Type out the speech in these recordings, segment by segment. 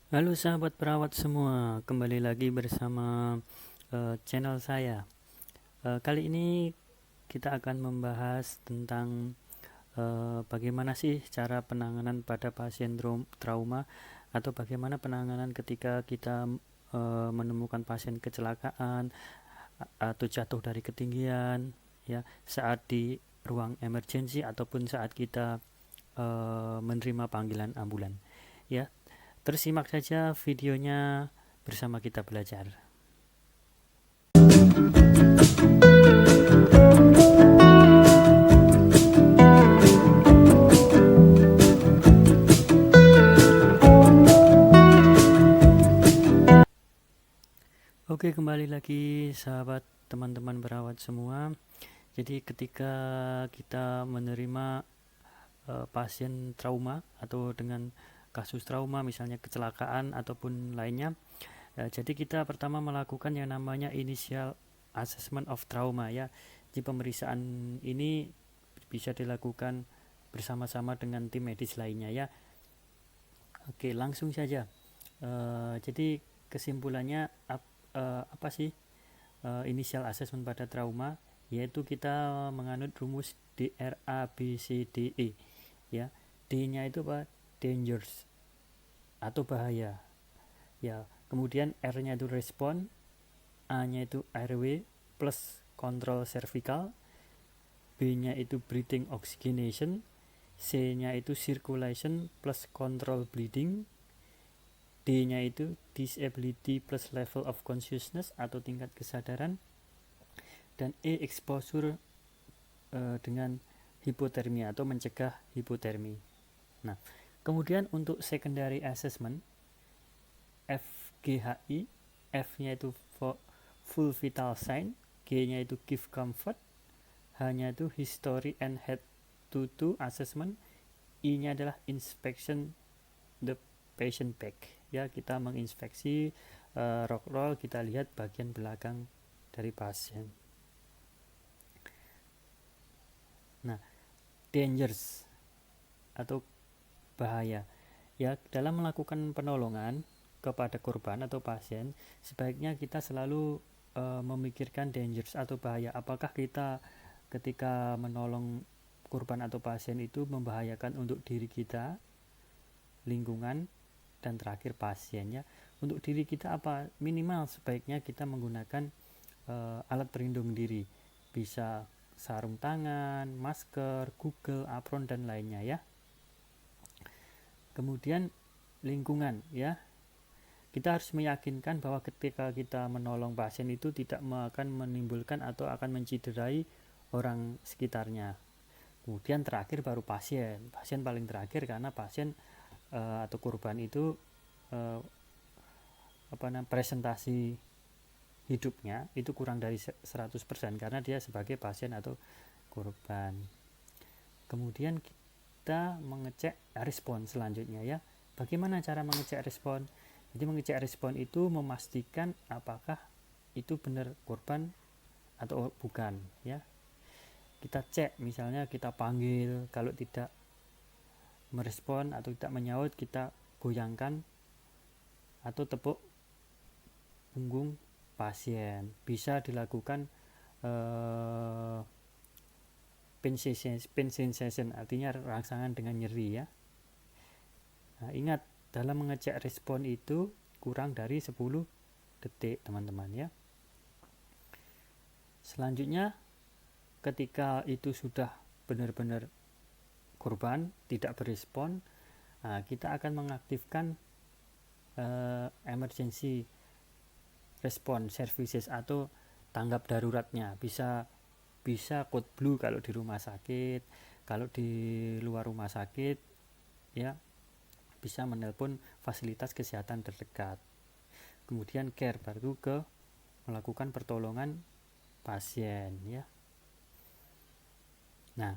Halo sahabat perawat semua, kembali lagi bersama channel saya. Kali ini kita akan membahas tentang bagaimana sih cara penanganan pada pasien trauma atau bagaimana penanganan ketika kita menemukan pasien kecelakaan atau jatuh dari ketinggian, ya, saat di ruang emergensi ataupun saat kita menerima panggilan ambulan. Ya, terus simak saja videonya bersama kita belajar. Oke, kembali lagi sahabat teman-teman perawat semua. Jadi ketika kita menerima pasien trauma atau dengan kasus trauma misalnya kecelakaan ataupun lainnya, jadi kita pertama melakukan yang namanya initial assessment of trauma, ya. Di pemeriksaan ini bisa dilakukan bersama-sama dengan tim medis lainnya, ya. Oke, langsung saja. Jadi kesimpulannya apa sih initial assessment pada trauma? Yaitu kita menganut rumus DRABCDE, ya. D-nya itu apa? Dangerous atau bahaya, ya. Kemudian R-nya itu respon, A-nya itu airway plus control cervical, B-nya itu breathing oxygenation, C-nya itu circulation plus control bleeding, D-nya itu disability plus level of consciousness atau tingkat kesadaran, dan E exposure dengan hipotermia atau mencegah hipotermi. Nah, kemudian untuk secondary assessment FGHI, F-nya itu full vital sign, G-nya itu give comfort, H-nya itu history and head to assessment, I-nya adalah inspection the patient back, ya. Kita menginspeksi rock roll, kita lihat bagian belakang dari pasien. Nah, dangers atau bahaya, ya. Dalam melakukan penolongan kepada korban atau pasien, sebaiknya kita selalu memikirkan dangers atau bahaya. Apakah kita ketika menolong korban atau pasien itu membahayakan untuk diri kita, lingkungan, dan terakhir pasiennya. Untuk diri kita apa? Minimal sebaiknya kita menggunakan alat pelindung diri, bisa sarung tangan, masker, Google, apron, dan lainnya, ya. Kemudian lingkungan, ya. Kita harus meyakinkan bahwa ketika kita menolong pasien itu tidak akan menimbulkan atau akan menciderai orang sekitarnya. Kemudian terakhir baru pasien paling terakhir, karena pasien atau korban itu presentasi hidupnya itu kurang dari 100% karena dia sebagai pasien atau korban. Kemudian kita mengecek respon selanjutnya, ya. Bagaimana cara mengecek respon? Jadi mengecek respon itu memastikan apakah itu benar korban atau bukan, ya. Kita cek, misalnya kita panggil, kalau tidak merespon atau tidak menyaut, kita goyangkan atau tepuk punggung pasien. Bisa dilakukan pain sensation, artinya rangsangan dengan nyeri, ya. Nah, ingat, dalam mengecek respon itu kurang dari 10 detik, teman-teman, ya. Selanjutnya, ketika itu sudah benar-benar korban tidak berespon, kita akan mengaktifkan emergency response services atau tanggap daruratnya. Bisa code blue kalau di rumah sakit, kalau di luar rumah sakit, ya, bisa menelpon fasilitas kesehatan terdekat. Kemudian care, baru ke melakukan pertolongan pasien, ya. Nah,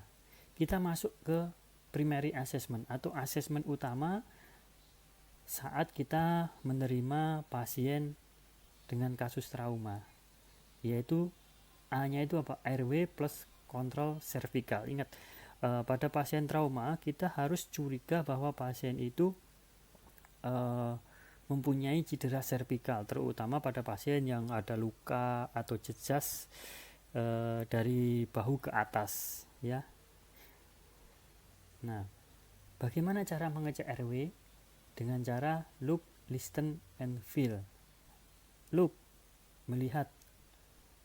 kita masuk ke primary assessment atau assessment utama saat kita menerima pasien dengan kasus trauma, yaitu A-nya itu apa? Airway plus control cervical. Ingat, pada pasien trauma kita harus curiga bahwa pasien itu mempunyai cedera servikal, terutama pada pasien yang ada luka atau jejas dari bahu ke atas ya. Nah, bagaimana cara mengecek airway? Dengan cara look, listen, and feel. Look, melihat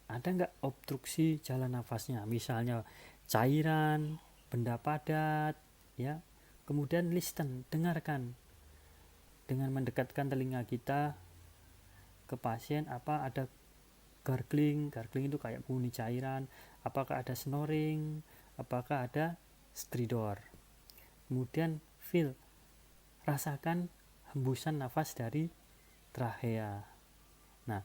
ada nggak obstruksi jalan nafasnya, misalnya cairan, benda padat ya. Kemudian listen, dengarkan dengan mendekatkan telinga kita ke pasien, apa ada gargling itu kayak bunyi cairan, apakah ada snoring, apakah ada stridor. Kemudian feel, rasakan hembusan nafas dari trachea. Nah,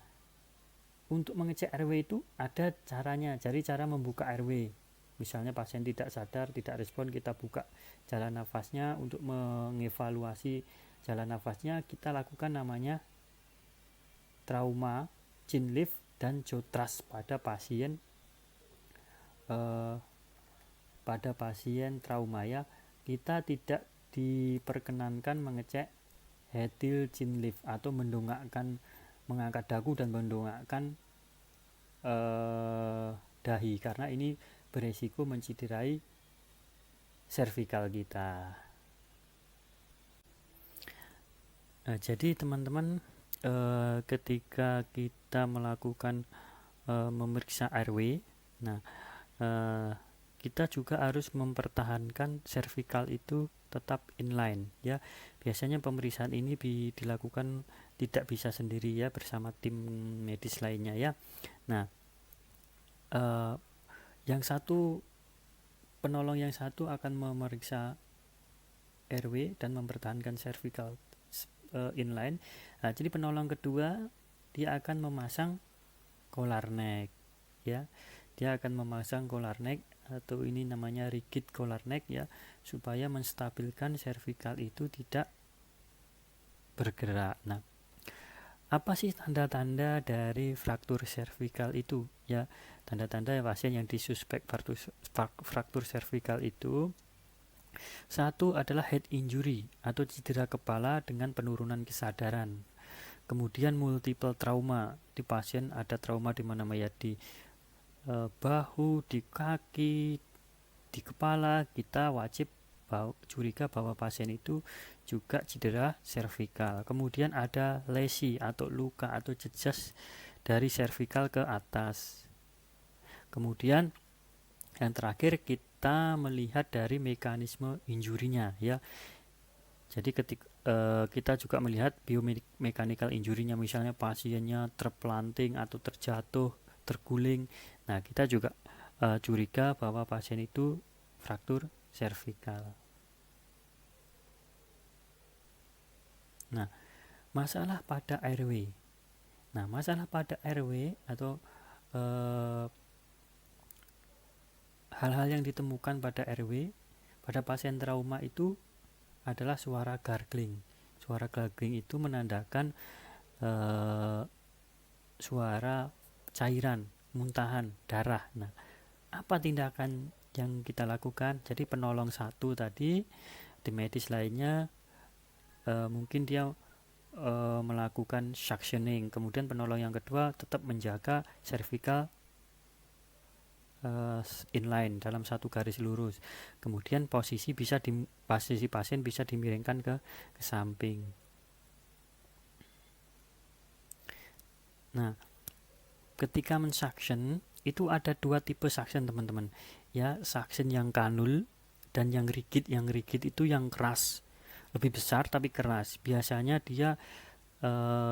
untuk mengecek airway itu ada caranya. Jadi cara membuka airway, misalnya pasien tidak sadar, tidak respon, kita buka jalan nafasnya. Untuk mengevaluasi jalan nafasnya, kita lakukan namanya trauma, chin lift, dan jaw thrust pada pasien trauma ya. Kita tidak diperkenankan mengecek head-tilt chin lift atau mengangkat dagu dan mendongakkan dahi, karena ini beresiko mencederai servikal kita. Nah, jadi teman-teman, ketika kita melakukan memeriksa airway, nah kita juga harus mempertahankan servikal itu tetap inline ya. Biasanya pemeriksaan ini dilakukan tidak bisa sendiri ya, bersama tim medis lainnya ya. Nah, penolong yang satu akan memeriksa airway dan mempertahankan servikal inline. Nah, jadi penolong kedua dia akan memasang collar neck ya. Dia akan memasang collar neck, atau ini namanya rigid collar neck ya, supaya menstabilkan servikal itu tidak bergerak. Nah, apa sih tanda-tanda dari fraktur servikal itu ya? Tanda-tanda pasien yang disuspek fraktur servikal itu, satu adalah head injury atau cedera kepala dengan penurunan kesadaran. Kemudian multiple trauma, di pasien ada trauma di mana ya, di bahu, di kaki, di kepala. Kita wajib curiga bahwa pasien itu juga cedera servikal. Kemudian ada lesi atau luka atau jejas dari servikal ke atas. Kemudian yang terakhir kita melihat dari mekanisme injurinya ya. Jadi ketika kita juga melihat biomechanical injurinya, misalnya pasiennya terplanting atau terjatuh, terguling. Nah, kita juga curiga bahwa pasien itu fraktur servikal. Nah, masalah pada airway. Nah, masalah pada airway atau hal-hal yang ditemukan pada airway pada pasien trauma itu adalah suara gargling. Suara gargling itu menandakan suara cairan, muntahan, darah. Nah, apa tindakan yang kita lakukan? Jadi penolong satu tadi, tim medis lainnya mungkin dia melakukan suctioning. Kemudian penolong yang kedua tetap menjaga cervical inline dalam satu garis lurus. Kemudian posisi pasien bisa dimiringkan ke samping. Nah, ketika mensuction itu ada dua tipe suction teman-teman ya, suction yang kanul dan yang rigid. Yang rigid itu yang keras, lebih besar tapi keras. Biasanya dia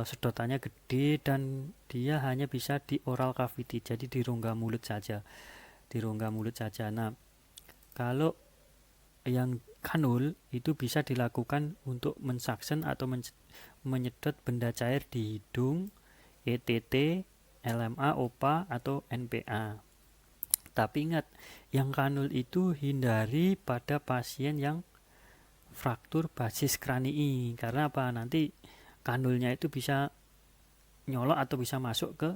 sedotannya gede dan dia hanya bisa di oral cavity, jadi di rongga mulut saja. Nah, kalau yang kanul itu bisa dilakukan untuk mensuction atau menyedot benda cair di hidung, ETT, LMA, OPA, atau NPA. Tapi ingat, yang kanul itu hindari pada pasien yang fraktur basis kranii. Karena apa? Nanti kanulnya itu bisa nyolok atau bisa masuk ke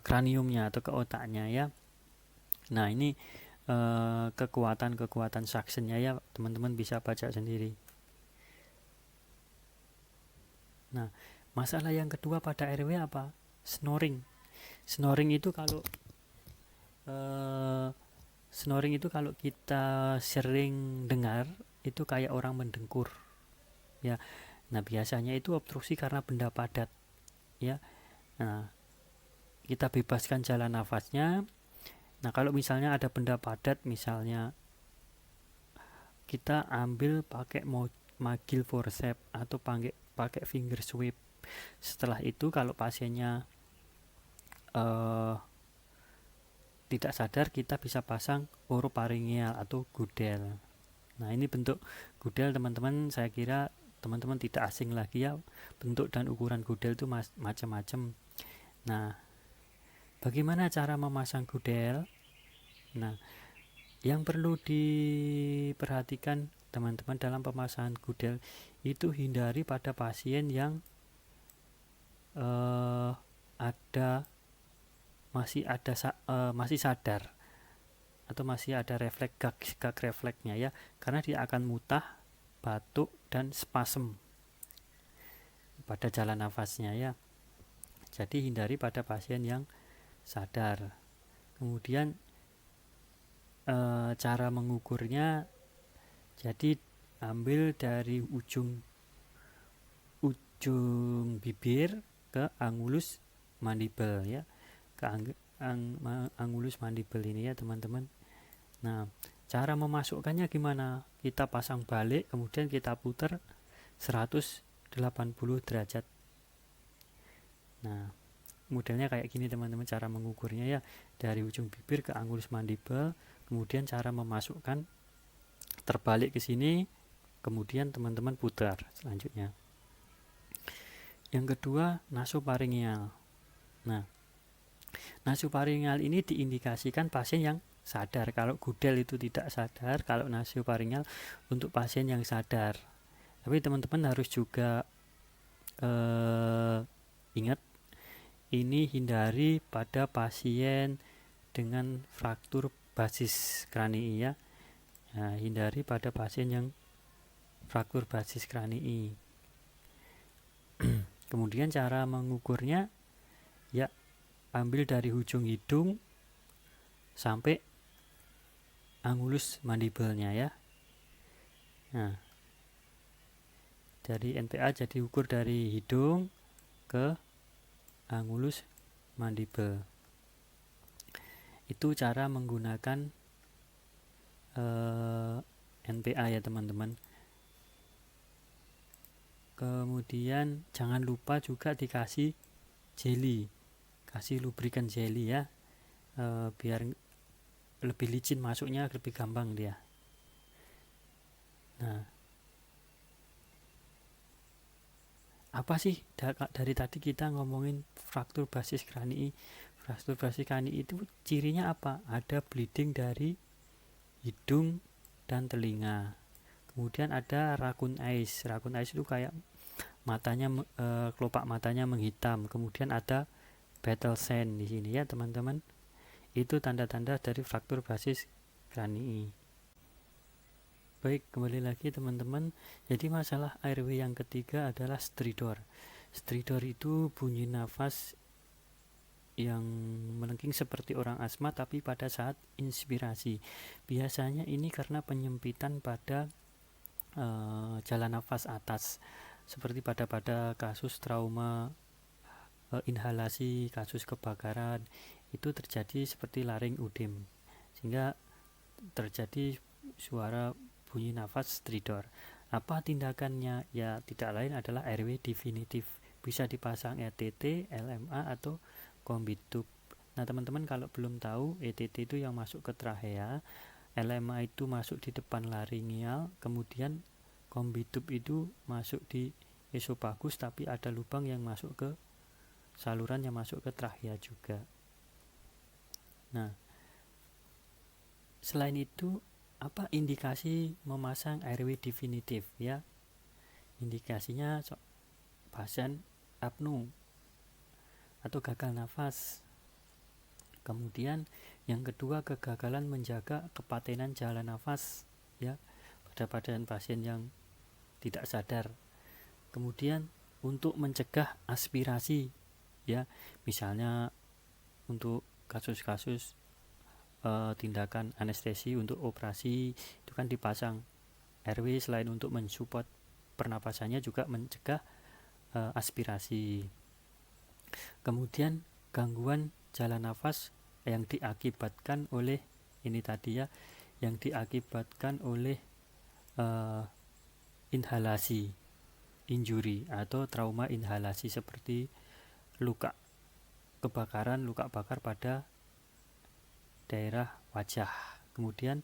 kraniumnya atau ke otaknya ya. Nah, ini kekuatan suctionnya ya, teman-teman bisa baca sendiri. Nah, masalah yang kedua pada airway apa? Snoring. Snoring itu kalau kita sering dengar itu kayak orang mendengkur, ya. Nah, biasanya itu obstruksi karena benda padat, ya. Nah, kita bebaskan jalan nafasnya. Nah, kalau misalnya ada benda padat, misalnya kita ambil pakai magil forceps atau pakai finger sweep. Setelah itu kalau pasiennya tidak sadar, kita bisa pasang oroparingeal atau gudel. Nah, ini bentuk gudel teman-teman, saya kira teman-teman tidak asing lagi ya. Bentuk dan ukuran gudel itu macam-macam. Nah, bagaimana cara memasang gudel? Nah, yang perlu diperhatikan teman-teman dalam pemasangan gudel itu hindari pada pasien yang masih sadar atau masih ada refleks gag refleksnya, ya, karena dia akan mutah, batuk, dan spasem pada jalan nafasnya, ya. Jadi hindari pada pasien yang sadar. Kemudian cara mengukurnya, jadi ambil dari ujung bibir ke angulus mandibel, ya, ke angulus mandibel ini, ya teman-teman. Nah, cara memasukkannya gimana? Kita pasang balik, kemudian kita putar 180 derajat. Nah, modelnya kayak gini teman-teman cara mengukurnya, ya. Dari ujung bibir ke angulus mandibel, kemudian cara memasukkan terbalik ke sini, kemudian teman-teman putar selanjutnya. Yang kedua, nasofaringeal. Nah, nasofaringeal ini diindikasikan pasien yang sadar. Kalau gudel itu tidak sadar, kalau nasofaringeal untuk pasien yang sadar. Tapi teman-teman harus juga ingat, ini hindari pada pasien dengan fraktur basis kranii, ya. Nah, hindari pada pasien yang fraktur basis kranii. Kemudian cara mengukurnya, ya, ambil dari ujung hidung sampai angulus mandibelnya, ya. Nah, dari NPA jadi ukur dari hidung ke angulus mandibel. Itu cara menggunakan NPA, ya teman-teman. Kemudian jangan lupa juga dikasih jelly, kasih lubrikan jelly, ya, biar lebih licin masuknya, lebih gampang dia. Nah, apa sih dari tadi kita ngomongin fraktur basis kranii? Fraktur basis kranii itu cirinya apa? Ada bleeding dari hidung dan telinga. Kemudian ada raccoon eyes. Raccoon eyes itu kayak matanya, kelopak matanya menghitam. Kemudian ada battle sand di sini, ya teman-teman. Itu tanda-tanda dari fraktur basis kranii. Baik, kembali lagi teman-teman. Jadi masalah airway yang ketiga adalah stridor. Stridor itu bunyi nafas yang melengking seperti orang asma tapi pada saat inspirasi. Biasanya ini karena penyempitan pada jalan nafas atas, seperti pada kasus trauma inhalasi, kasus kebakaran, itu terjadi seperti laryngedem, sehingga terjadi suara bunyi nafas stridor. Apa tindakannya? Ya, tidak lain adalah airway definitif. Bisa dipasang ETT, LMA, atau kombitub. Nah, teman-teman kalau belum tahu, ETT itu yang masuk ke trachea, LMA itu masuk di depan laringeal, kemudian kombitub itu masuk di esofagus, tapi ada lubang yang masuk ke saluran yang masuk ke trachea juga. Nah, selain itu, apa indikasi memasang airway definitif, ya? Indikasinya pasien apnu atau gagal nafas. Kemudian yang kedua, kegagalan menjaga kepatenan jalan nafas, ya, pada pasien yang tidak sadar. Kemudian untuk mencegah aspirasi ya, misalnya untuk kasus-kasus tindakan anestesi untuk operasi itu kan dipasang airway, selain untuk mensupport pernapasannya juga mencegah aspirasi. Kemudian gangguan jalan nafas yang diakibatkan oleh ini tadi ya, yang diakibatkan oleh inhalasi, injury atau trauma inhalasi seperti luka kebakaran, luka bakar pada daerah wajah. Kemudian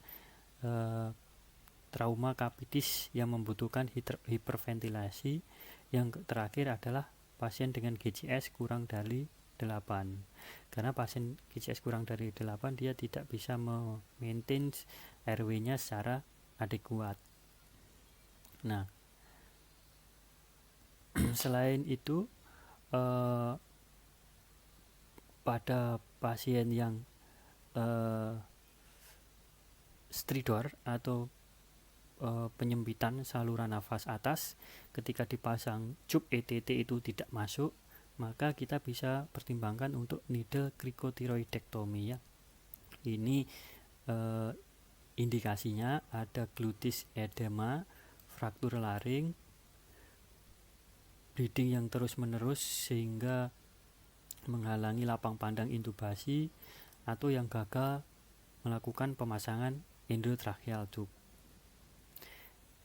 trauma kapitis yang membutuhkan hiperventilasi. Yang terakhir adalah pasien dengan GCS kurang dari 8. Karena pasien GCS kurang dari 8 dia tidak bisa memaintain airway-nya secara adekuat. Nah, selain itu pada pasien yang stridor atau penyempitan saluran nafas atas, ketika dipasang cup ETT itu tidak masuk, maka kita bisa pertimbangkan untuk needle cricotiroidectomy ya. Ini indikasinya ada glutis edema, fraktur laring, bleeding yang terus-menerus sehingga menghalangi lapang pandang intubasi, atau yang gagal melakukan pemasangan endotracheal tube.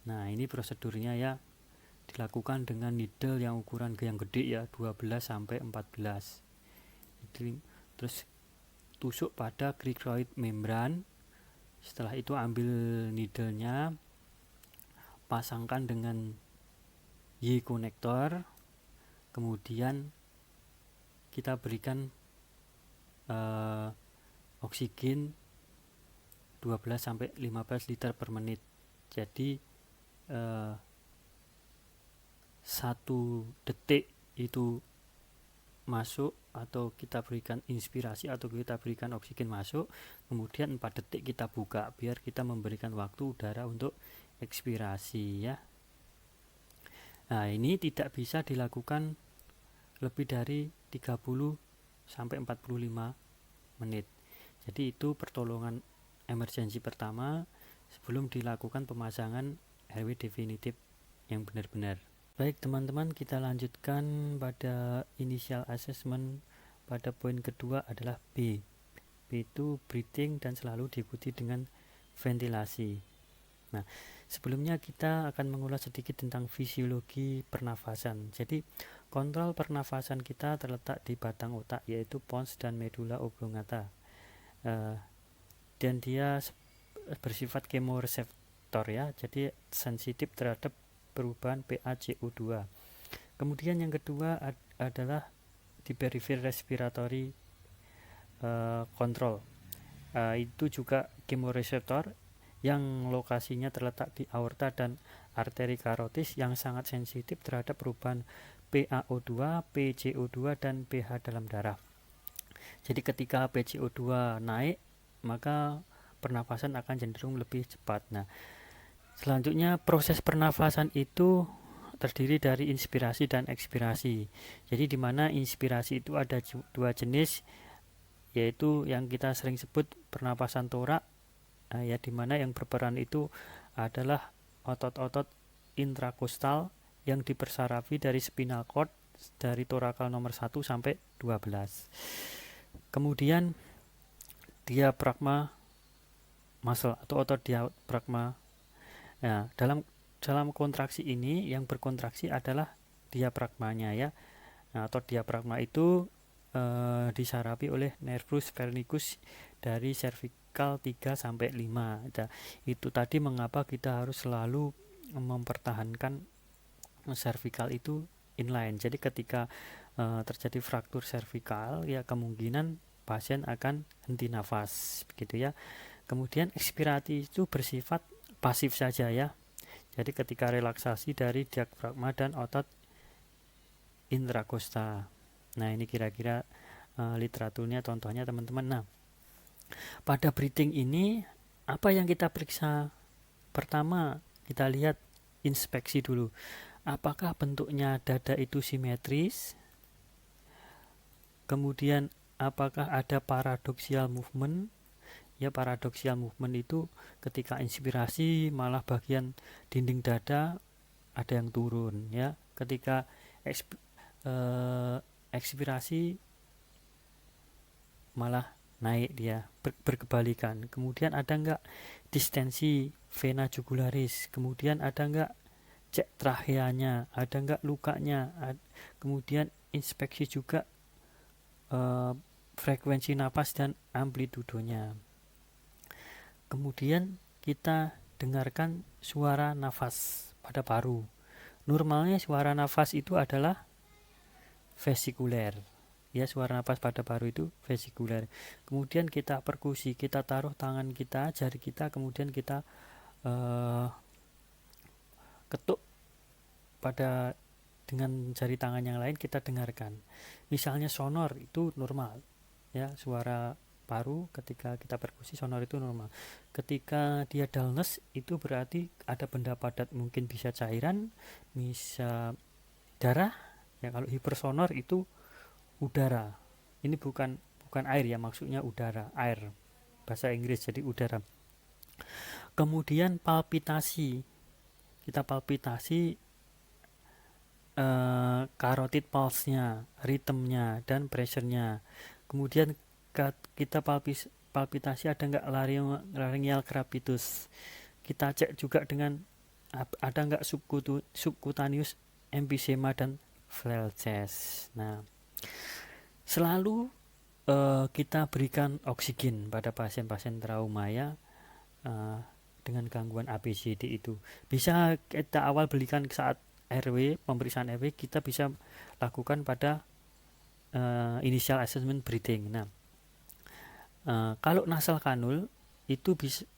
Nah, ini prosedurnya ya, dilakukan dengan needle yang ukuran yang gede ya, 12 sampai 14. Terus tusuk pada cricoid membran. Setelah itu ambil needle-nya, pasangkan dengan Y konektor, kemudian kita berikan oksigen 12 sampai 15 liter per menit. Jadi 1 detik itu masuk atau kita berikan inspirasi atau kita berikan oksigen masuk, kemudian 4 detik kita buka biar kita memberikan waktu udara untuk ekspirasi ya. Nah, ini tidak bisa dilakukan lebih dari 30 sampai 45 menit. Jadi itu pertolongan emergensi pertama sebelum dilakukan pemasangan airway definitif yang benar-benar. Baik teman-teman, kita lanjutkan pada initial assessment. Pada poin kedua adalah B. B itu breathing dan selalu diikuti dengan ventilasi. Nah, sebelumnya kita akan mengulas sedikit tentang fisiologi pernafasan. Jadi, kontrol pernafasan kita terletak di batang otak, yaitu pons dan medula oblongata. Dan dia bersifat kemoreseptor ya, jadi sensitif terhadap perubahan PaCO2. Kemudian yang kedua adalah di peripheral respiratory control. Itu juga kemoreseptor yang lokasinya terletak di aorta dan arteri karotis yang sangat sensitif terhadap perubahan PaO2, PCO2 dan pH dalam darah. Jadi ketika PCO2 naik, maka pernafasan akan cenderung lebih cepat. Nah, selanjutnya proses pernafasan itu terdiri dari inspirasi dan ekspirasi. Jadi di mana inspirasi itu ada 2 jenis, yaitu yang kita sering sebut pernapasan torak, ya, di mana yang berperan itu adalah otot-otot intrakostal yang dipersarafi dari spinal cord dari torakal nomor 1 sampai 12. Kemudian diafragma muscle atau otot diafragma. Nah, dalam kontraksi ini yang berkontraksi adalah diafragmanya ya. Nah, otot diafragma itu disarapi oleh nervus pharyngeus dari cervical 3 sampai 5. Nah, itu tadi mengapa kita harus selalu mempertahankan cervical itu inline. Jadi ketika terjadi fraktur cervical ya, kemungkinan pasien akan henti nafas begitu ya. Kemudian ekspirasi itu bersifat pasif saja ya. Jadi ketika relaksasi dari diafragma dan otot intrakosta. Nah, ini kira-kira literaturnya, contohnya teman-teman. Nah, pada breathing ini apa yang kita periksa? Pertama, kita lihat inspeksi dulu. apakah bentuknya dada itu simetris, kemudian apakah ada paradoxial movement. Ya, paradoxial movement itu ketika inspirasi malah bagian dinding dada ada yang turun, ya. Ketika ekspirasi malah naik, dia berkebalikan. Kemudian ada enggak distensi vena jugularis, kemudian ada enggak cek tracheanya, ada enggak lukanya, kemudian inspeksi juga frekuensi napas dan amplitudonya. Kemudian kita dengarkan suara nafas pada paru. Normalnya suara nafas itu adalah vesikuler. Ya, suara nafas pada paru itu vesikuler. Kemudian kita perkusi, kita taruh tangan kita, jari kita, kemudian kita ketuk pada dengan jari tangan yang lain, kita dengarkan. Misalnya sonor itu normal, ya, suara paru ketika kita perkusi sonor itu normal. Ketika dia dullness itu berarti ada benda padat, mungkin bisa cairan, bisa darah. Ya, kalau hipersonor itu udara. Ini bukan air ya, maksudnya udara, air. Bahasa Inggris jadi udara. Kemudian palpitasi. Kita palpitasi carotid pulse-nya, ritmenya, dan pressure-nya. Kemudian kita palpitasi ada enggak laryngeal crepitus. Kita cek juga dengan ada enggak subcutaneous emphysema dan Velces. Nah, selalu kita berikan oksigen pada pasien-pasien trauma, ya, dengan gangguan ABCD itu. Bisa kita awal berikan saat RW, pemeriksaan RW, kita bisa lakukan pada initial assessment breathing. Nah, kalau nasal kanul itu bisa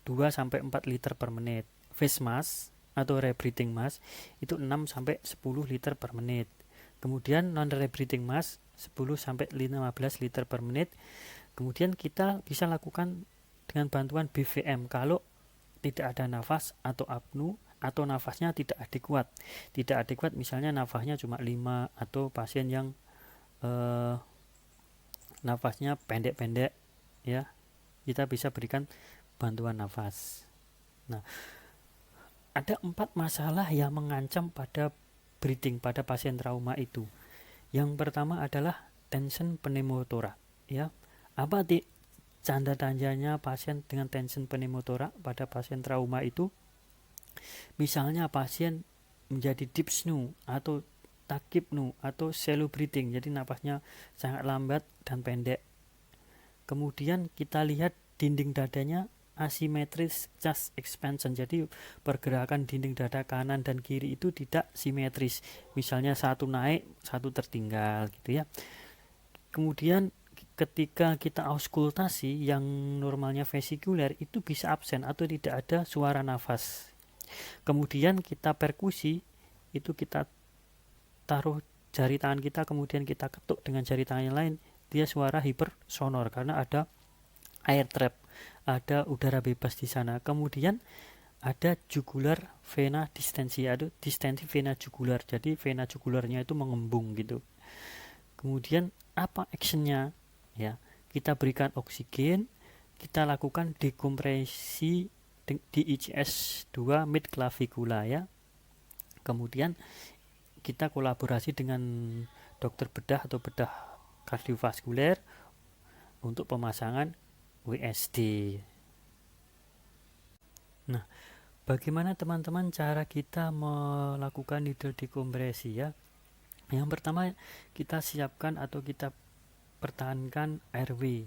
2-4 liter per menit. Face mask atau rebreathing mask itu 6-10 liter per menit. Kemudian non-rebreathing mask 10-15 liter per menit. Kemudian kita bisa lakukan dengan bantuan BVM kalau tidak ada nafas atau apnu atau nafasnya tidak adekuat, misalnya nafasnya cuma 5 atau pasien yang nafasnya pendek-pendek, ya, kita bisa berikan bantuan nafas. Nah, ada 4 masalah yang mengancam pada breathing pada pasien trauma itu. Yang pertama adalah tension pneumothoraks, ya. Apa tanda-tandanya pasien dengan tension pneumothoraks pada pasien trauma itu? Misalnya pasien menjadi deep snore atau takipnu atau shallow breathing, jadi napasnya sangat lambat dan pendek. Kemudian kita lihat dinding dadanya asimetris chest expansion, jadi pergerakan dinding dada kanan dan kiri itu tidak simetris, misalnya satu naik satu tertinggal gitu, ya. Kemudian ketika kita auskultasi yang normalnya vesikuler itu bisa absen atau tidak ada suara nafas. Kemudian kita perkusi itu kita taruh jari tangan kita, kemudian kita ketuk dengan jari tangan yang lain, dia suara hipersonor karena ada air trap, ada udara bebas di sana. Kemudian ada jugular vena distensi, ada distensi vena jugular, jadi vena jugularnya itu mengembung gitu. Kemudian apa actionnya, ya, kita berikan oksigen, kita lakukan dekompresi di ICS 2 mid clavicula, ya. Kemudian kita kolaborasi dengan dokter bedah atau bedah kardiovaskuler untuk pemasangan WSD. Nah, bagaimana teman-teman cara kita melakukan needle dekompresi, ya? Yang pertama, kita siapkan atau kita pertahankan airway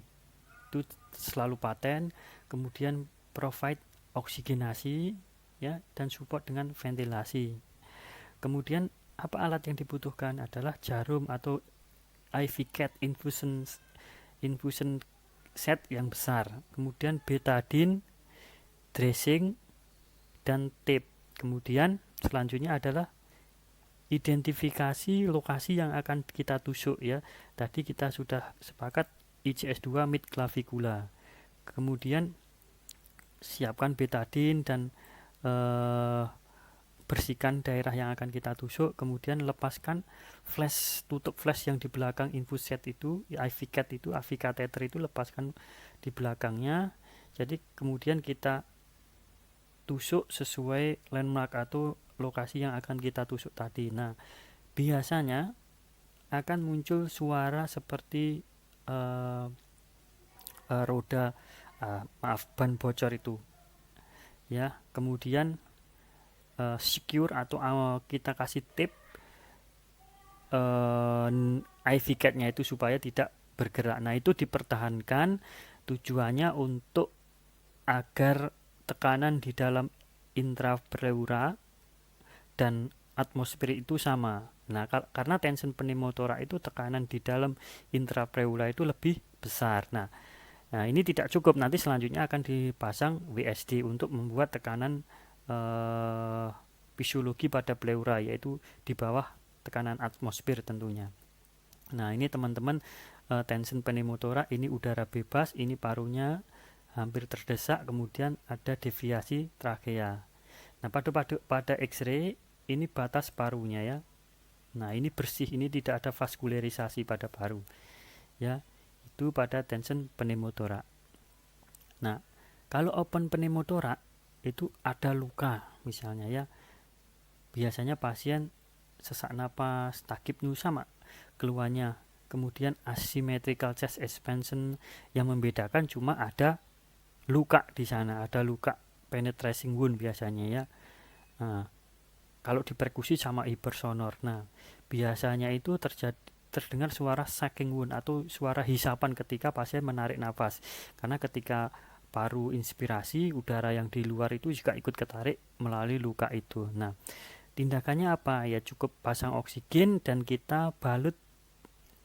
itu selalu paten, kemudian provide oksigenasi, ya, dan support dengan ventilasi. Kemudian apa alat yang dibutuhkan adalah jarum atau IV cat infusion set yang besar, kemudian betadine, dressing, dan tape. Kemudian selanjutnya adalah identifikasi lokasi yang akan kita tusuk, ya. Tadi kita sudah sepakat ICS 2 mid clavicula. Kemudian siapkan betadine dan bersihkan daerah yang akan kita tusuk, kemudian lepaskan tutup flash yang di belakang infus set itu, IV catheter itu lepaskan di belakangnya. Jadi kemudian kita tusuk sesuai landmark atau lokasi yang akan kita tusuk tadi. Nah, biasanya akan muncul suara seperti roda ban bocor itu, ya. Kemudian secure atau kita kasih tape IV cat-nya itu supaya tidak bergerak. Nah, itu dipertahankan, tujuannya untuk agar tekanan di dalam intrapleura dan atmosfer itu sama. Nah, karena tension pneumotorak itu tekanan di dalam intrapleura itu lebih besar. Nah, ini tidak cukup, nanti selanjutnya akan dipasang WSD untuk membuat tekanan fisiologi pada pleura, yaitu di bawah tekanan atmosfer tentunya. Nah, ini teman-teman, tension pneumotorak, ini udara bebas, ini parunya hampir terdesak, kemudian ada deviasi trachea. Nah, pada X-ray ini batas parunya, ya. Nah, ini bersih, ini tidak ada vaskularisasi pada paru, ya. Itu pada tension pneumotorak. Nah, kalau open pneumotorak itu ada luka misalnya, ya. Biasanya pasien sesak napas, takipnu sama keluarnya. Kemudian asymmetrical chest expansion, yang membedakan cuma ada luka di sana, ada luka penetrating wound biasanya, ya. Nah, kalau diperkusi sama hipersonor. Nah, biasanya itu terdengar suara sucking wound atau suara hisapan ketika pasien menarik nafas. Karena ketika paru inspirasi, udara yang di luar itu juga ikut ketarik melalui luka itu. Nah, tindakannya apa? Ya cukup pasang oksigen dan kita balut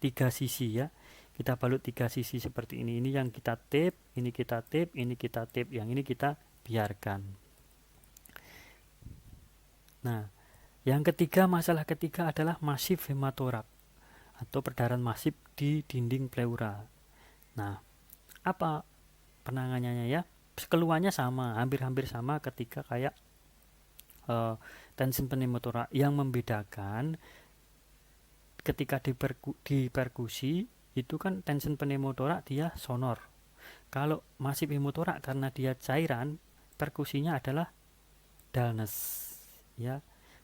3 sisi, ya. Kita balut 3 sisi seperti ini. Ini yang kita tape, ini kita tape, ini kita tape, yang ini kita biarkan. Nah, yang ketiga, masalah ketiga adalah masif hematorak atau perdarahan masif di dinding pleura. Nah, apa penanganannya, ya? Keluhannya sama, hampir-hampir sama ketika kayak tension pneumotorak. Yang membedakan ketika diperkusi itu kan tension pneumotorak dia sonor. Kalau masif hematorak karena dia cairan, perkusinya adalah dullness, ya.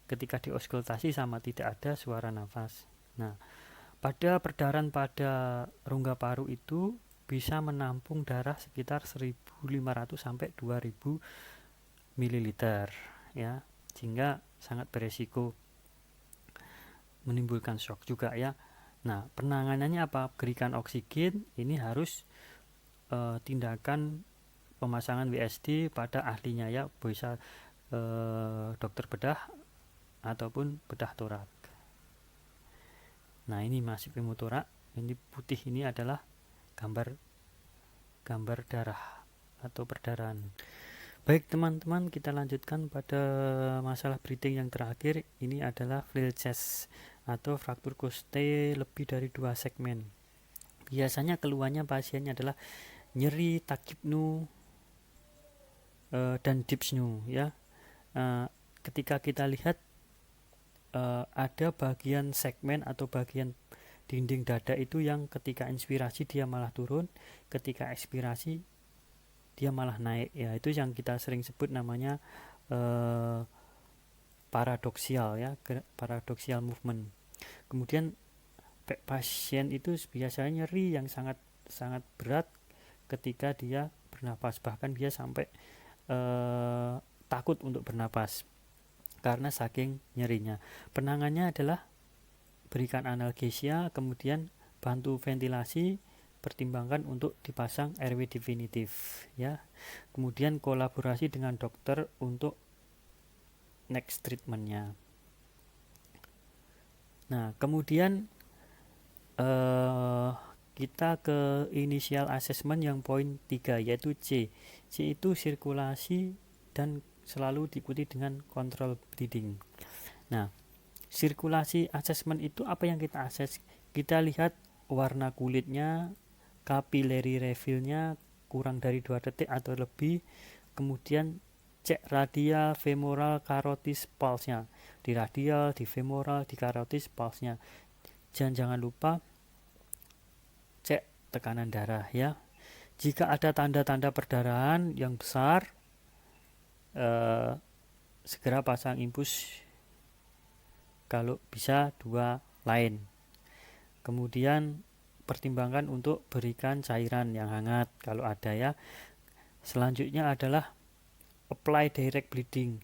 Ketika diauskultasi sama tidak ada suara nafas. Nah, pada perdarahan pada rongga paru itu bisa menampung darah sekitar 1.500 sampai 2.000 ml, ya, sehingga sangat beresiko menimbulkan shock juga, ya. Nah, penanganannya apa? Berikan oksigen, ini harus tindakan pemasangan WSD pada ahlinya, ya, bisa dokter bedah ataupun bedah torak. Nah, ini masif hematorak, ini putih ini adalah gambar darah atau perdarahan. Baik teman-teman, kita lanjutkan pada masalah breathing yang terakhir. Ini adalah flail chest atau fraktur koste lebih dari 2 segmen. Biasanya keluhannya pasiennya adalah nyeri takipnu dan dipsnu, ya. Ketika kita lihat ada bagian segmen atau bagian dinding dada itu yang ketika inspirasi dia malah turun, ketika ekspirasi dia malah naik, ya. Itu yang kita sering sebut namanya paradoksial, ya, paradoxial movement. Kemudian pasien itu biasanya nyeri yang sangat berat ketika dia bernapas, bahkan dia sampai takut untuk bernapas karena saking nyerinya. Penanganannya adalah berikan analgesia, kemudian bantu ventilasi, pertimbangkan untuk dipasang airway definitif, ya. Kemudian kolaborasi dengan dokter untuk next treatmentnya. Nah, kemudian kita ke initial assessment yang poin 3, yaitu C. C itu sirkulasi dan selalu diikuti dengan control bleeding. Nah, sirkulasi assessment itu apa yang kita assess? Kita lihat warna kulitnya, capillary refill-nya kurang dari 2 detik atau lebih, kemudian cek radial, femoral, karotis, pulse-nya. Di radial, di femoral, di karotis, pulse-nya. Jangan lupa cek tekanan darah ya. Jika ada tanda-tanda perdarahan yang besar, segera pasang infus, kalau bisa 2 line. Kemudian pertimbangkan untuk berikan cairan yang hangat kalau ada ya. Selanjutnya adalah apply direct bleeding.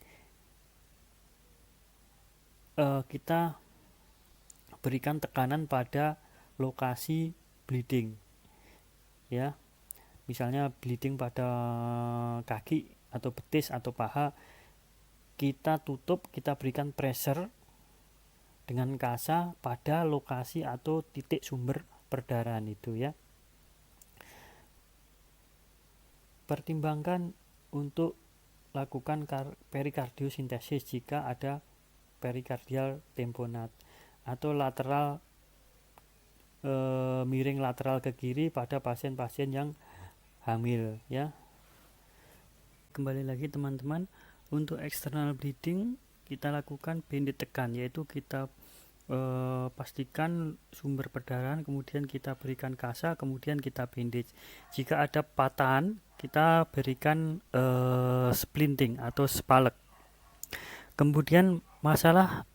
Kita berikan tekanan pada lokasi bleeding ya. Misalnya bleeding pada kaki atau betis atau paha, kita tutup, kita berikan pressure dengan kasa pada lokasi atau titik sumber perdarahan itu ya. Pertimbangkan untuk lakukan perikardiosintesis jika ada perikardial tamponade atau lateral miring lateral ke kiri pada pasien-pasien yang hamil ya. Kembali lagi teman-teman, untuk external bleeding kita lakukan bandage tekan, yaitu kita pastikan sumber perdarahan, kemudian kita berikan kasa, kemudian kita bandage. Jika ada patahan, kita berikan splinting atau spalek. Kemudian masalah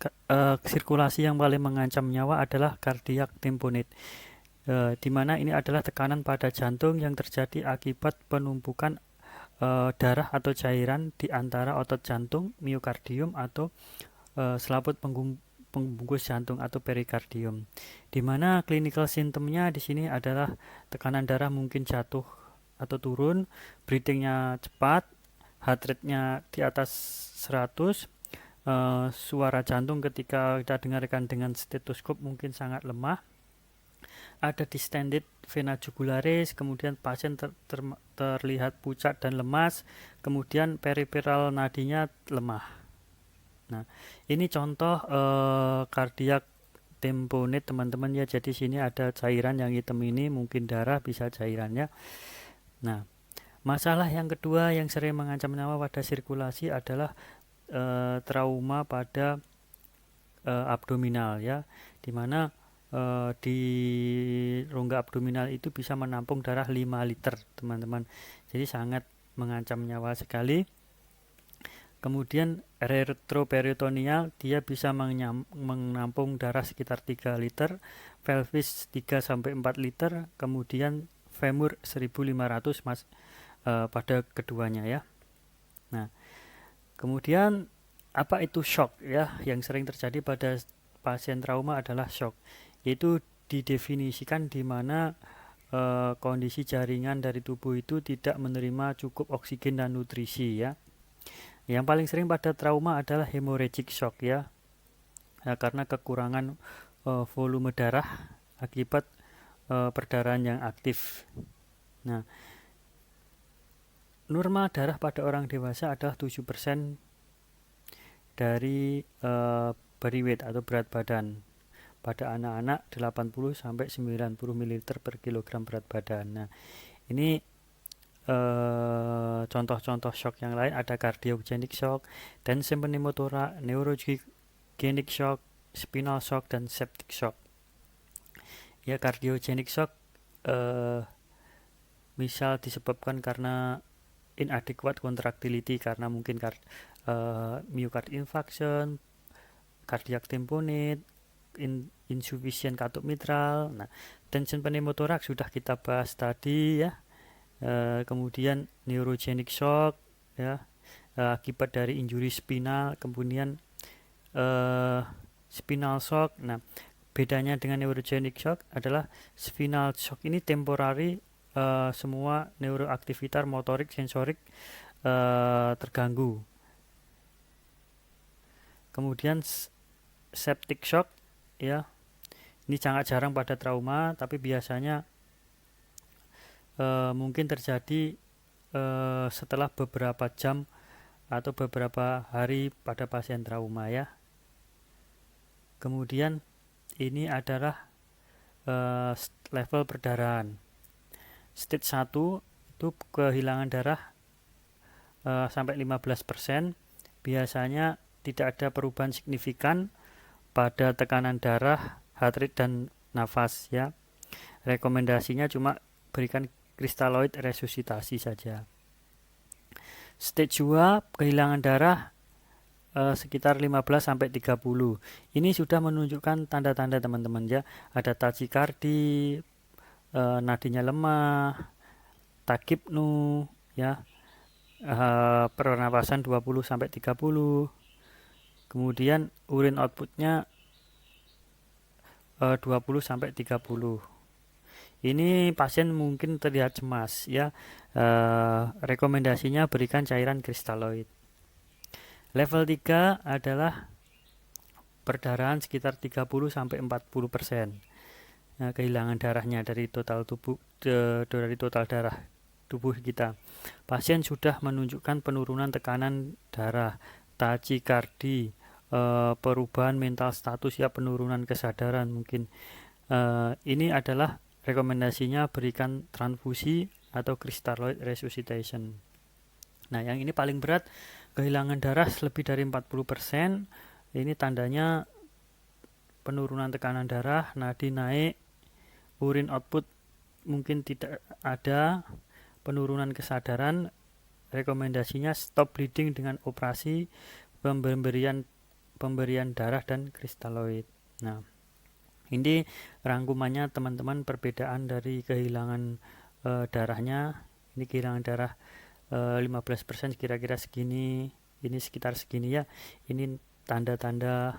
sirkulasi yang paling mengancam nyawa adalah cardiac tamponade, di mana ini adalah tekanan pada jantung yang terjadi akibat penumpukan darah atau cairan di antara otot jantung, miokardium atau selaput pembungkus jantung atau perikardium. Di mana clinical symptomnya di sini adalah tekanan darah mungkin jatuh atau turun, breathingnya cepat, heart rate-nya di atas 100, suara jantung ketika kita dengarkan dengan stetoskop mungkin sangat lemah, ada distended vena jugularis, kemudian pasien terlihat pucat dan lemas, kemudian periferal nadinya lemah. Nah, ini contoh cardiac tamponade teman-teman ya. Jadi sini ada cairan yang hitam ini, mungkin darah, bisa cairannya. Nah, masalah yang kedua yang sering mengancam nyawa pada sirkulasi adalah trauma pada abdominal ya, dimana di rongga abdominal itu bisa menampung darah 5 liter teman-teman, jadi sangat mengancam nyawa sekali. Kemudian retroperitoneal, dia bisa menampung darah sekitar 3 liter, pelvis 3-4 liter, kemudian femur 1500 pada keduanya ya. Nah, kemudian apa itu shock ya? Yang sering terjadi pada pasien trauma adalah shock, yaitu didefinisikan di mana kondisi jaringan dari tubuh itu tidak menerima cukup oksigen dan nutrisi ya. Yang paling sering pada trauma adalah hemorrhagic shock ya, karena kekurangan volume darah akibat perdarahan yang aktif. Nah, normal darah pada orang dewasa adalah 7% dari body weight atau berat badan. Pada anak-anak 80-90 ml per kilogram berat badan. Nah, ini contoh-contoh shock yang lain ada cardiogenic shock, tension pneumothoraks, neurogenic shock, spinal shock, dan septic shock. Ya, cardiogenic shock misal disebabkan karena inadequate contractility, karena mungkin myocard infarction, cardiac tamponade, insufficient katup mitral. Nah, tension pneumothoraks sudah kita bahas tadi ya. Kemudian neurogenic shock ya, akibat dari injury spinal, kemudian spinal shock. Nah, bedanya dengan neurogenic shock adalah spinal shock ini temporary, semua neuroaktivitas motorik sensorik terganggu. Kemudian septic shock ya, ini sangat jarang pada trauma, tapi biasanya mungkin terjadi setelah beberapa jam atau beberapa hari pada pasien trauma ya. Kemudian ini adalah level perdarahan. Stage 1 itu kehilangan darah sampai 15%, biasanya tidak ada perubahan signifikan pada tekanan darah, heart rate, dan nafas ya. Rekomendasinya cuma berikan kristaloid resusitasi saja. Stage 2, kehilangan darah sekitar 15-30. Ini sudah menunjukkan tanda-tanda teman-teman ya. Ada tachikardi, nadinya lemah, takipnu ya, pernapasan 20-30. Kemudian urin outputnya 20-30. Ini pasien mungkin terlihat cemas ya. Rekomendasinya berikan cairan kristaloid. Level 3 adalah perdarahan sekitar 30-40%. Nah, kehilangan darahnya dari total tubuh, dari total darah tubuh kita. Pasien sudah menunjukkan penurunan tekanan darah, tachikardi, perubahan mental status ya, penurunan kesadaran mungkin. Ini adalah rekomendasinya berikan transfusi atau crystalloid resuscitation. Nah, yang ini paling berat, kehilangan darah lebih dari 40%. Ini tandanya penurunan tekanan darah, nadi naik, urin output mungkin tidak ada, penurunan kesadaran. Rekomendasinya stop bleeding dengan operasi, pemberian darah dan kristaloid. Nah, ini rangkumannya teman-teman, perbedaan dari kehilangan darahnya. Ini kehilangan darah 15% kira-kira segini, ini sekitar segini ya. Ini tanda-tanda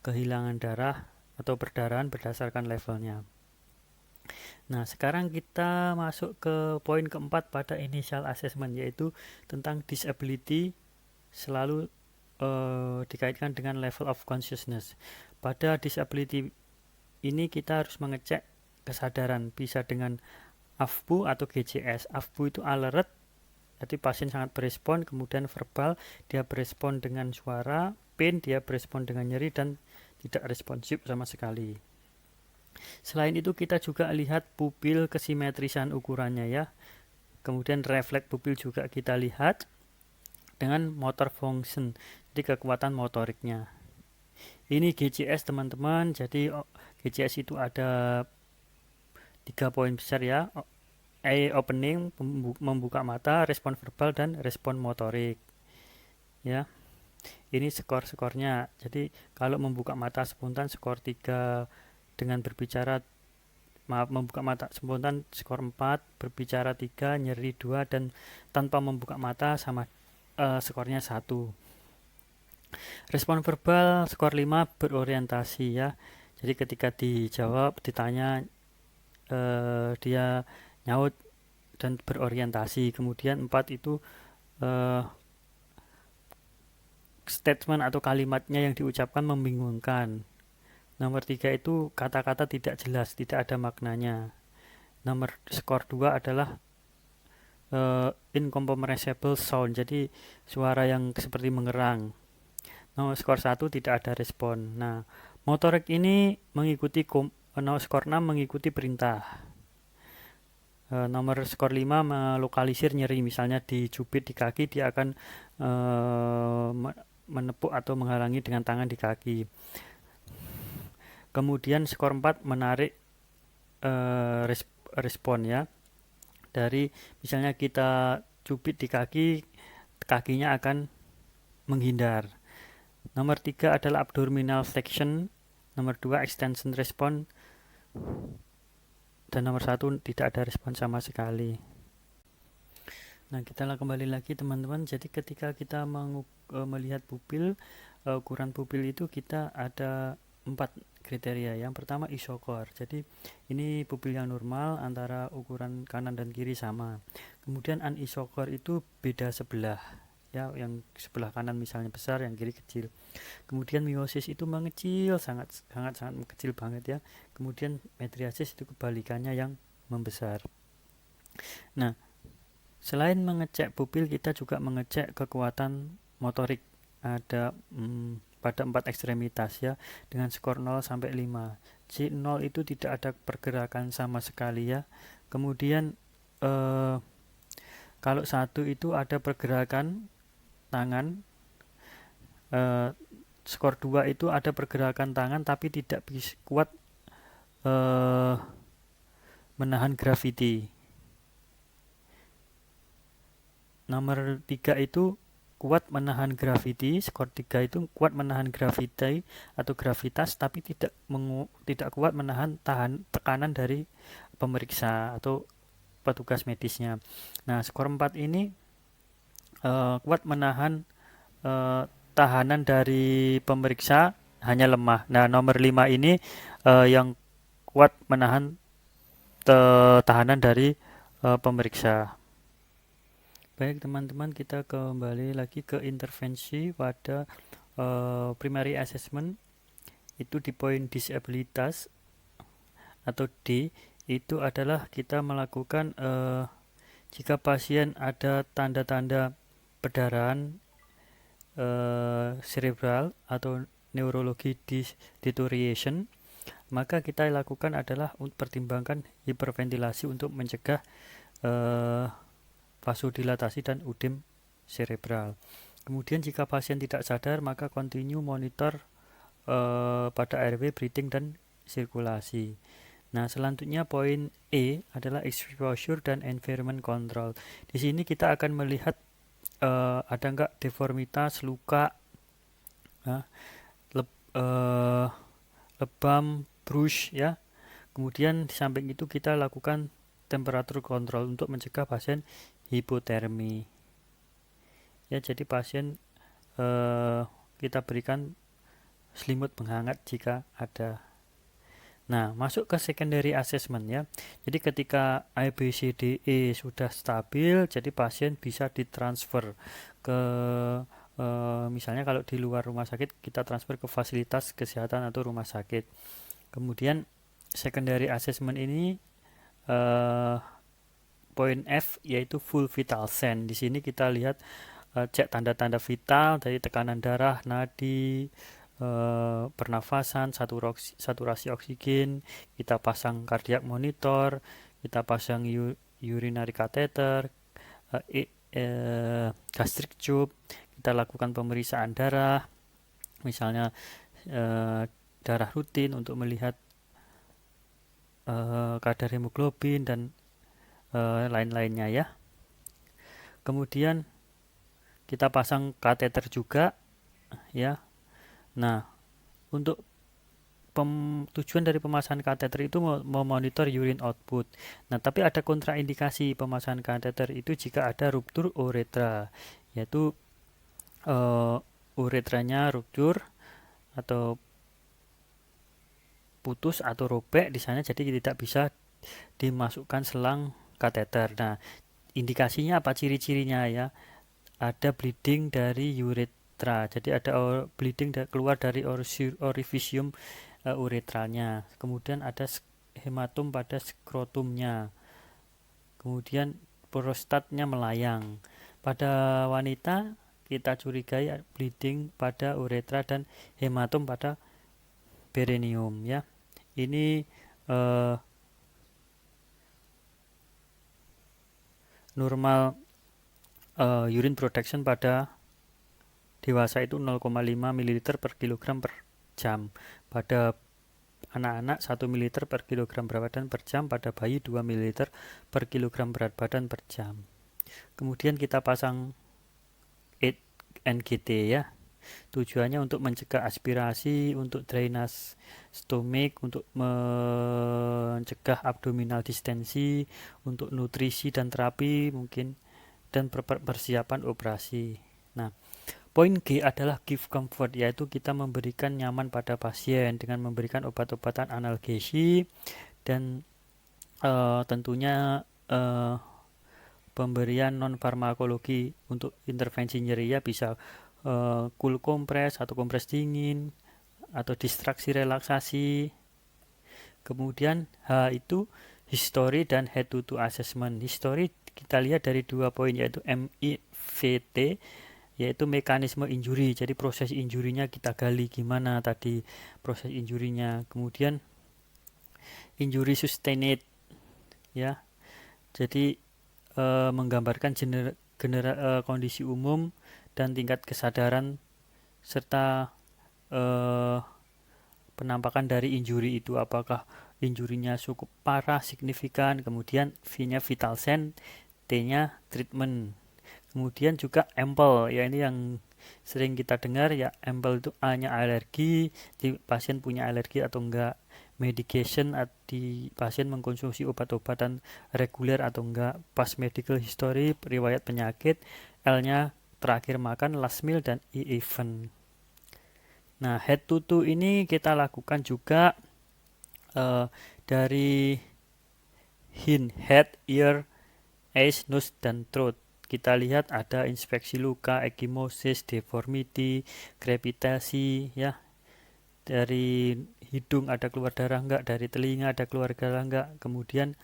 kehilangan darah atau perdarahan berdasarkan levelnya. Nah, sekarang kita masuk ke poin keempat pada initial assessment, yaitu tentang disability selalu dikaitkan dengan level of consciousness. Pada disability ini kita harus mengecek kesadaran, bisa dengan AFBU atau GCS. AFBU itu alert, jadi pasien sangat berespon. Kemudian verbal, dia berespon dengan suara. Pain, dia berespon dengan nyeri dan tidak responsif sama sekali. Selain itu kita juga lihat pupil, kesimetrisan ukurannya ya. Kemudian refleks pupil juga kita lihat dengan motor function, jadi kekuatan motoriknya. Ini GCS teman-teman. Jadi GCS itu ada 3 poin besar ya. Eye opening, membuka mata, respon verbal, dan respon motorik ya. Ini skor-skornya. Jadi kalau membuka mata spontan skor 3, dengan berbicara membuka mata spontan skor 4, berbicara 3, nyeri 2, dan tanpa membuka mata sama skornya 1. Respon verbal skor 5, berorientasi ya. Jadi ketika dijawab, ditanya, dia nyaut dan berorientasi. Kemudian 4 itu statement atau kalimatnya yang diucapkan membingungkan. Nomor 3 itu kata-kata tidak jelas, tidak ada maknanya. Nomor skor 2 adalah incomprehensible sound, jadi suara yang seperti mengerang. Nomor skor 1 tidak ada respon. Nah, motorik ini mengikuti skor 6 mengikuti perintah. Nomor skor 5 melokalisir nyeri, misalnya dicubit di kaki, dia akan menepuk atau menghalangi dengan tangan di kaki. Kemudian skor 4 menarik respon ya. Dari misalnya kita cubit di kaki, kakinya akan menghindar. Nomor 3 adalah abdominal flexion. Nomor 2 extension respon. Dan nomor 1 tidak ada respon sama sekali. Nah, kita kembali lagi teman-teman. Jadi ketika kita melihat pupil, ukuran pupil itu kita ada 4 kriteria. Yang pertama isokor. Jadi ini pupil yang normal, antara ukuran kanan dan kiri sama. Kemudian anisokor itu beda sebelah. Ya, yang sebelah kanan misalnya besar, yang kiri kecil. Kemudian miosis itu mengecil, sangat kecil banget ya. Kemudian metriasis itu kebalikannya, yang membesar. Nah, selain mengecek pupil, kita juga mengecek kekuatan motorik. Ada pada 4 ekstremitas ya, dengan skor 0 sampai 5. C0 itu tidak ada pergerakan sama sekali ya. Kemudian Kalau 1 itu ada pergerakan tangan, skor 2 itu ada pergerakan tangan tapi tidak bisa kuat menahan graviti. Nomor 3 itu kuat menahan graviti, skor 3 itu kuat menahan graviti atau gravitas tapi tidak kuat menahan tekanan dari pemeriksa atau petugas medisnya. Nah, skor 4 ini kuat menahan tahanan dari pemeriksa, hanya lemah. Nah, nomor 5 ini yang kuat menahan tahanan dari pemeriksa. Baik teman-teman, kita kembali lagi ke intervensi pada primary assessment. Itu di poin disabilitas atau D, itu adalah kita melakukan jika pasien ada tanda-tanda perdarahan cerebral atau neurologi deterioration, maka kita lakukan adalah pertimbangkan hiperventilasi untuk mencegah vasodilatasi dan udem cerebral. Kemudian jika pasien tidak sadar, maka continue monitor pada airway, breathing, dan sirkulasi. Nah, selanjutnya poin E adalah exposure dan environment control. Di sini kita akan melihat ada enggak deformitas, luka, lebam, bruise ya. Kemudian di samping itu kita lakukan temperatur kontrol untuk mencegah pasien hipotermi. Ya, jadi pasien kita berikan selimut penghangat jika ada. Nah, masuk ke secondary assessment ya. Jadi ketika ABCDE sudah stabil, jadi pasien bisa ditransfer ke misalnya kalau di luar rumah sakit kita transfer ke fasilitas kesehatan atau rumah sakit. Kemudian secondary assessment ini poin F yaitu full vital sign. Di sini kita lihat cek tanda-tanda vital dari tekanan darah, nadi, pernafasan, saturasi oksigen, kita pasang cardiac monitor, kita pasang urinary catheter, gastric tube, kita lakukan pemeriksaan darah, misalnya darah rutin untuk melihat kadar hemoglobin dan lain-lainnya ya. Kemudian kita pasang kateter juga ya. Nah, untuk tujuan dari pemasangan kateter itu memonitor urine output. Nah, tapi ada kontraindikasi pemasangan kateter itu jika ada ruptur uretra, yaitu uretranya ruptur atau putus atau robek di sana, jadi tidak bisa dimasukkan selang kateter. Nah, indikasinya apa, ciri-cirinya ya? Ada bleeding dari uretra. Jadi ada bleeding keluar dari orifisium uretranya. Kemudian ada hematom pada skrotumnya. Kemudian prostatnya melayang. Pada wanita kita curigai bleeding pada uretra dan hematom pada perineum ya. Ini normal urine production pada dewasa itu 0,5 ml per kilogram per jam. Pada anak-anak 1 ml per kilogram berat badan per jam. Pada bayi 2 ml per kilogram berat badan per jam. Kemudian kita pasang NGT ya. Tujuannya untuk mencegah aspirasi, untuk drainase stomach, untuk mencegah abdominal distensi, untuk nutrisi dan terapi mungkin, dan persiapan operasi. Nah, poin G adalah give comfort, yaitu kita memberikan nyaman pada pasien dengan memberikan obat-obatan analgesi dan tentunya pemberian non farmakologi untuk intervensi nyeri ya, bisa cool kompres atau kompres dingin atau distraksi relaksasi. Kemudian H itu history dan head to toe assessment. History kita lihat dari 2 poin, yaitu MIVT, yaitu mekanisme injury. Jadi proses injurinya kita gali gimana tadi proses injurinya. Kemudian injury sustained ya. Jadi menggambarkan kondisi umum dan tingkat kesadaran serta penampakan dari injury itu, apakah injurinya cukup parah, signifikan. Kemudian V-nya vital sign, T-nya treatment. Kemudian juga ample, ya ini yang sering kita dengar ya, ample itu A-nya alergi, di pasien punya alergi atau enggak, medication, di pasien mengkonsumsi obat-obatan reguler atau enggak, pas medical history, riwayat penyakit, L-nya terakhir makan, last meal, dan E-event. Nah, head to toe ini kita lakukan juga dari head, ear, eyes, nose, dan throat. Kita lihat ada inspeksi luka, ekimosis, deformity, krepitasi, ya. Dari hidung ada keluar darah enggak, dari telinga ada keluar darah enggak. Kemudian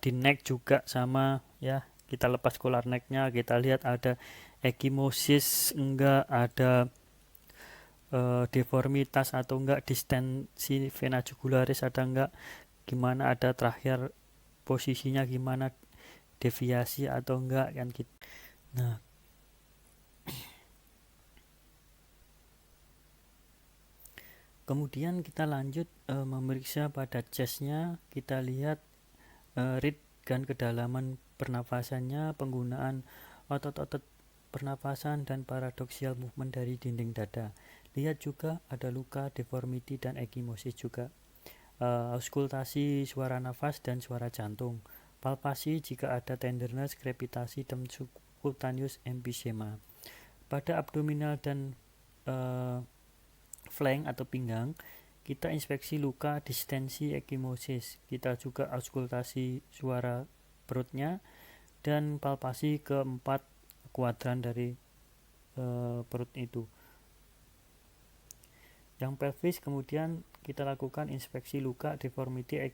di neck juga sama, ya. Kita lepas collar necknya, kita lihat ada ekimosis enggak, ada deformitas atau enggak, distensi vena jugularis ada enggak, gimana ada terakhir posisinya gimana, deviasi atau enggak kan gitu. Nah, kemudian kita lanjut memeriksa pada chestnya. Kita lihat read dan kedalaman pernafasannya, penggunaan otot-otot pernafasan dan paradoxial movement dari dinding dada. Lihat juga ada luka, deformity, dan ekimosis juga. Auskultasi suara nafas dan suara jantung. Palpasi jika ada tenderness, krepitasi, dan subcutaneous emphysema. Pada abdominal dan flank atau pinggang, kita inspeksi luka, distensi, ekimosis. Kita juga auskultasi suara perutnya dan palpasi keempat kuadran dari perut itu. Yang pelvis kemudian kita lakukan inspeksi luka, deformity,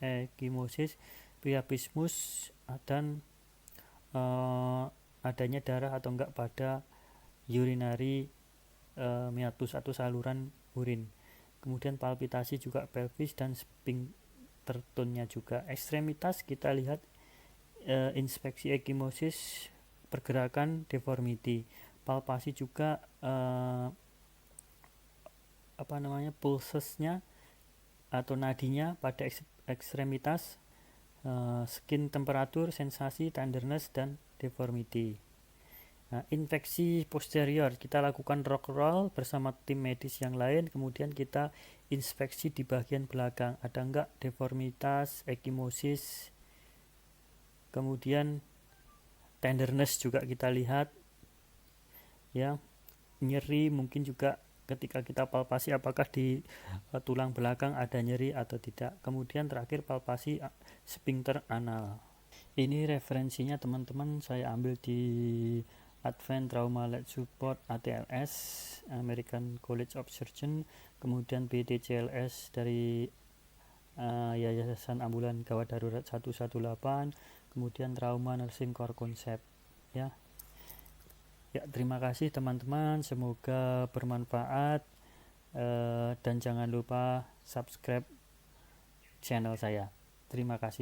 ekimosis, priapismus, dan adanya darah atau enggak pada urinary meatus atau saluran urin. Kemudian palpitasi juga pelvis dan sphincter tone-nya juga. Ekstremitas kita lihat inspeksi ekimosis, pergerakan, deformity. Palpasi juga pulsesnya atau nadinya pada ekstremitas, skin temperatur, sensasi, tenderness, dan deformity. Nah, infeksi posterior kita lakukan rock roll bersama tim medis yang lain, kemudian kita inspeksi di bagian belakang ada enggak deformitas, ekimosis, kemudian tenderness juga kita lihat, ya, nyeri mungkin juga ketika kita palpasi apakah di tulang belakang ada nyeri atau tidak. Kemudian terakhir palpasi sphincter anal. Ini referensinya teman-teman saya ambil di Advanced Trauma Light Support ATLS, American College of Surgeons, kemudian BDCLS dari Yayasan Ambulan Gawat Darurat 118, kemudian Trauma Nursing Core Concept, ya. Ya, terima kasih teman-teman, semoga bermanfaat, dan jangan lupa subscribe channel saya. Terima kasih.